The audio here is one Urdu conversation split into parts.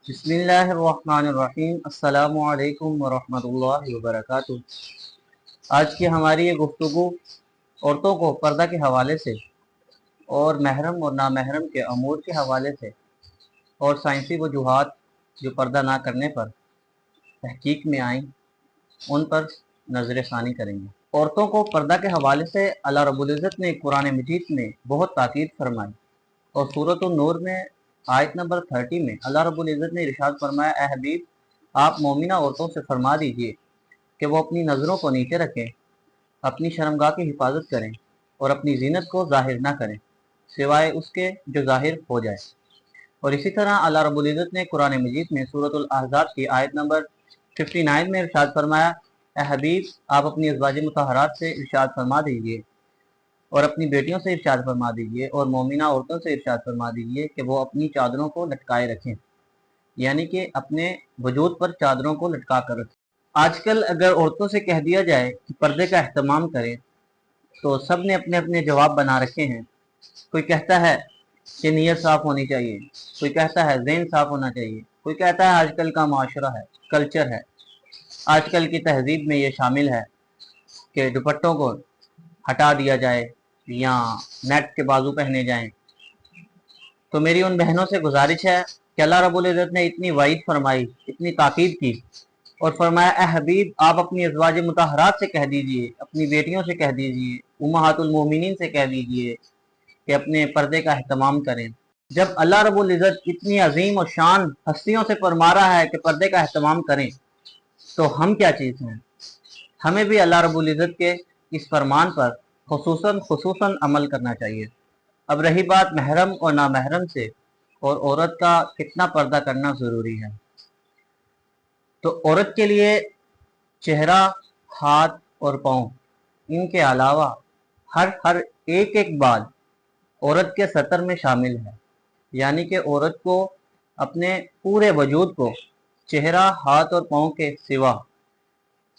بسم اللہ الرحمن الرحیم۔ السلام علیکم ورحمۃ اللہ وبرکاتہ۔ آج کی ہماری یہ گفتگو عورتوں کو پردہ کے حوالے سے اور محرم اور نامحرم کے امور کے حوالے سے اور سائنسی وجوہات جو پردہ نہ کرنے پر تحقیق میں آئیں ان پر نظر ثانی کریں گے۔ عورتوں کو پردہ کے حوالے سے اللہ رب العزت نے قرآن مجید میں بہت تاکید فرمائی، اور سورۃ النور میں آیت نمبر 30 میں اللہ رب العزت نے ارشاد فرمایا، اے حبیب آپ مومنہ عورتوں سے فرما دیجئے کہ وہ اپنی نظروں کو نیچے رکھیں، اپنی شرمگاہ کی حفاظت کریں اور اپنی زینت کو ظاہر نہ کریں سوائے اس کے جو ظاہر ہو جائے۔ اور اسی طرح اللہ رب العزت نے قرآن مجید میں سورۃ الاحزاب کی آیت نمبر 59 میں ارشاد فرمایا، اے حبیب آپ اپنی ازواج مطہرات سے ارشاد فرما دیجئے اور اپنی بیٹیوں سے ارشاد فرما دیجئے اور مومنہ عورتوں سے ارشاد فرما دیجئے کہ وہ اپنی چادروں کو لٹکائے رکھیں، یعنی کہ اپنے وجود پر چادروں کو لٹکا کر رکھیں۔ آج کل اگر عورتوں سے کہہ دیا جائے کہ پردے کا اہتمام کریں تو سب نے اپنے اپنے جواب بنا رکھے ہیں۔ کوئی کہتا ہے کہ نیت صاف ہونی چاہیے، کوئی کہتا ہے ذہن صاف ہونا چاہیے، کوئی کہتا ہے آج کل کا معاشرہ ہے، کلچر ہے، آج کل کی تہذیب میں یہ شامل ہے کہ دوپٹوں کو ہٹا دیا جائے یا نیٹ کے بازو پہنے جائیں۔ تو میری ان بہنوں سے گزارش ہے کہ اللہ رب العزت نے اتنی وعید فرمائی، اتنی تاکید کی اور فرمایا، اے حبیب آپ اپنی ازواج مطہرات سے کہہ دیجئے، اپنی بیٹیوں سے کہہ دیجئے، امہات المومنین سے کہہ دیجئے کہ اپنے پردے کا اہتمام کریں۔ جب اللہ رب العزت اتنی عظیم و شان ہستیوں سے فرما رہا ہے کہ پردے کا اہتمام کریں تو ہم کیا چیز ہیں؟ ہمیں بھی اللہ رب العزت کے اس فرمان پر خصوصاً عمل کرنا چاہیے۔ اب رہی بات محرم اور نامحرم سے اور عورت کا کتنا پردہ کرنا ضروری ہے، تو عورت کے لیے چہرہ، ہاتھ اور پاؤں، ان کے علاوہ ہر ایک بال عورت کے سطر میں شامل ہے، یعنی کہ عورت کو اپنے پورے وجود کو چہرہ، ہاتھ اور پاؤں کے سوا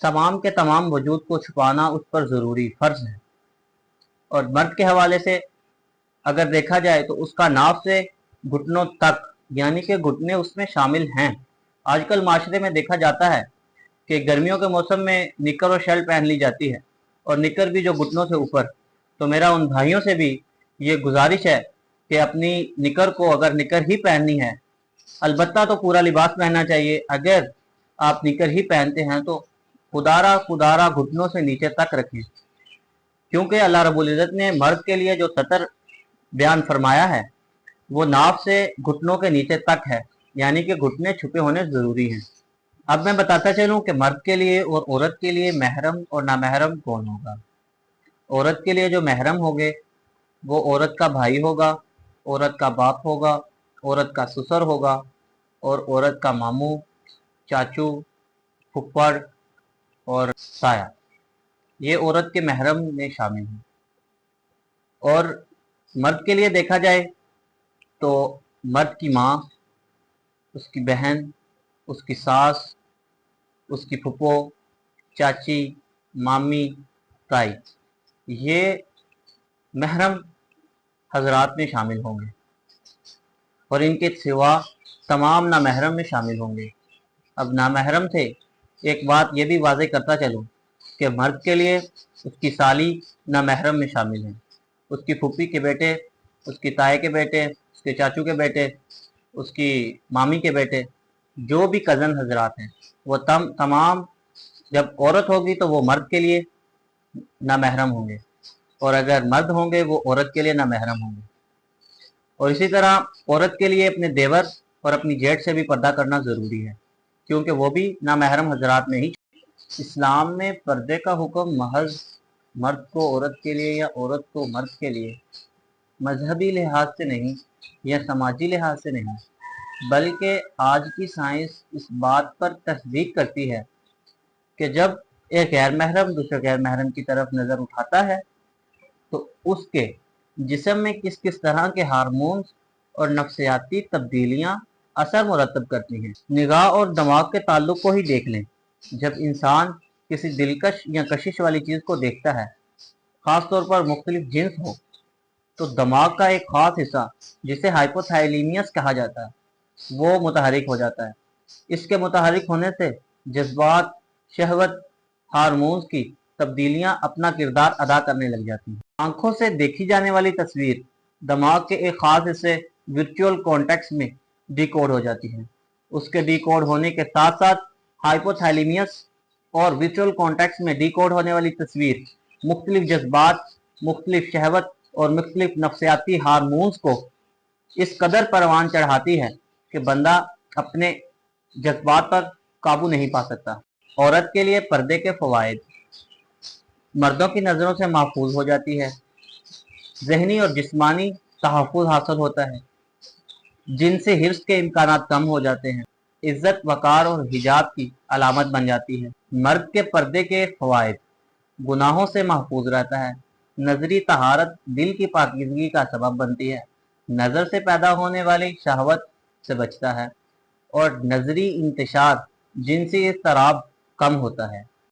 تمام کے تمام وجود کو چھپانا اس پر ضروری فرض ہے۔ اور مرد کے حوالے سے اگر دیکھا جائے تو اس کا ناف سے گھٹنوں تک، یعنی کہ گھٹنے اس میں شامل ہیں۔ آج کل معاشرے میں دیکھا جاتا ہے کہ گرمیوں کے موسم میں نکر اور شرٹ پہن لی جاتی ہے، اور نکر بھی جو گھٹنوں سے اوپر۔ تو میرا ان بھائیوں سے بھی یہ گزارش ہے کہ اپنی نکر کو اگر نکر ہی پہننی ہے، البتہ تو پورا لباس پہننا چاہیے، اگر آپ نکر ہی پہنتے ہیں تو خدارہ گھٹنوں سے نیچے تک رکھیں، کیونکہ اللہ رب العزت نے مرد کے لیے جو سطر بیان فرمایا ہے وہ ناف سے گھٹنوں کے نیچے تک ہے، یعنی کہ گھٹنے چھپے ہونے ضروری ہیں۔ اب میں بتاتا چلوں کہ مرد کے لیے اور عورت کے لیے محرم اور نامحرم کون ہوگا۔ عورت کے لیے جو محرم ہوگے وہ عورت کا بھائی ہوگا، عورت کا باپ ہوگا، عورت کا سسر ہوگا اور عورت کا ماموں، چاچو، پھپھڑ اور سایا، یہ عورت کے محرم میں شامل ہیں۔ اور مرد کے لیے دیکھا جائے تو مرد کی ماں، اس کی بہن، اس کی ساس، اس کی پھپھو، چاچی، مامی، تائی، یہ محرم حضرات میں شامل ہوں گے، اور ان کے سوا تمام نامحرم میں شامل ہوں گے۔ اب نامحرم سے ایک بات یہ بھی واضح کرتا چلوں کہ مرد کے لیے اس کی سالی نامحرم میں شامل ہیں، اس کی پھوپھی کے بیٹے، اس کی تائے کے بیٹے، اس کے چاچو کے بیٹے، اس کی مامی کے بیٹے، جو بھی کزن حضرات ہیں وہ تمام، جب عورت ہوگی تو وہ مرد کے لیے نامحرم ہوں گے، اور اگر مرد ہوں گے وہ عورت کے لیے نامحرم ہوں گے۔ اور اسی طرح عورت کے لیے اپنے دیور اور اپنی جیٹھ سے بھی پردہ کرنا ضروری ہے، کیونکہ وہ بھی نامحرم حضرات میں ہی۔ اسلام میں پردے کا حکم محض مرد کو عورت کے لیے یا عورت کو مرد کے لیے مذہبی لحاظ سے نہیں یا سماجی لحاظ سے نہیں، بلکہ آج کی سائنس اس بات پر تصدیق کرتی ہے کہ جب ایک غیر محرم دوسرے غیر محرم کی طرف نظر اٹھاتا ہے تو اس کے جسم میں کس کس طرح کے ہارمونز اور نفسیاتی تبدیلیاں اثر مرتب کرتی ہیں۔ نگاہ اور دماغ کے تعلق کو ہی دیکھ لیں، جب انسان کسی دلکش یا کشش والی چیز کو دیکھتا ہے، خاص طور پر مختلف جنس ہو، تو دماغ کا ایک خاص حصہ جسے ہائپوتھائلیمس کہا جاتا ہے وہ متحرک ہو جاتا ہے۔ اس کے متحرک ہونے سے جذبات، شہوت، ہارمونز کی تبدیلیاں اپنا کردار ادا کرنے لگ جاتی ہیں۔ آنکھوں سے دیکھی جانے والی تصویر دماغ کے ایک خاص حصے ورچوئل کانٹیکس میں ڈی کوڈ ہو جاتی ہے۔ اس کے ڈی کوڈ ہونے کے ساتھ ساتھ ہائپوتھیلیمس اور ورچوئل کانٹیکس میں ڈی کوڈ ہونے والی تصویر مختلف جذبات، مختلف شہوت اور مختلف نفسیاتی ہارمونز کو اس قدر پروان چڑھاتی ہے کہ بندہ اپنے جذبات پر قابو نہیں پا سکتا۔ عورت کے لیے پردے کے فوائد: مردوں کی نظروں سے محفوظ ہو جاتی ہے، ذہنی اور جسمانی تحفظ حاصل ہوتا ہے، جن سے حرص کے امکانات کم ہو جاتے ہیں، عزت، وقار اور حجاب کی علامت بن جاتی ہے۔ مرد کے پردے کے فوائد: گناہوں سے محفوظ رہتا ہے، نظری طہارت دل کی پاکیزگی کا سبب بنتی ہے، نظر سے پیدا ہونے والی شہوت سے بچتا ہے اور نظری انتشار، جنسی اضطراب کم ہوتا ہے۔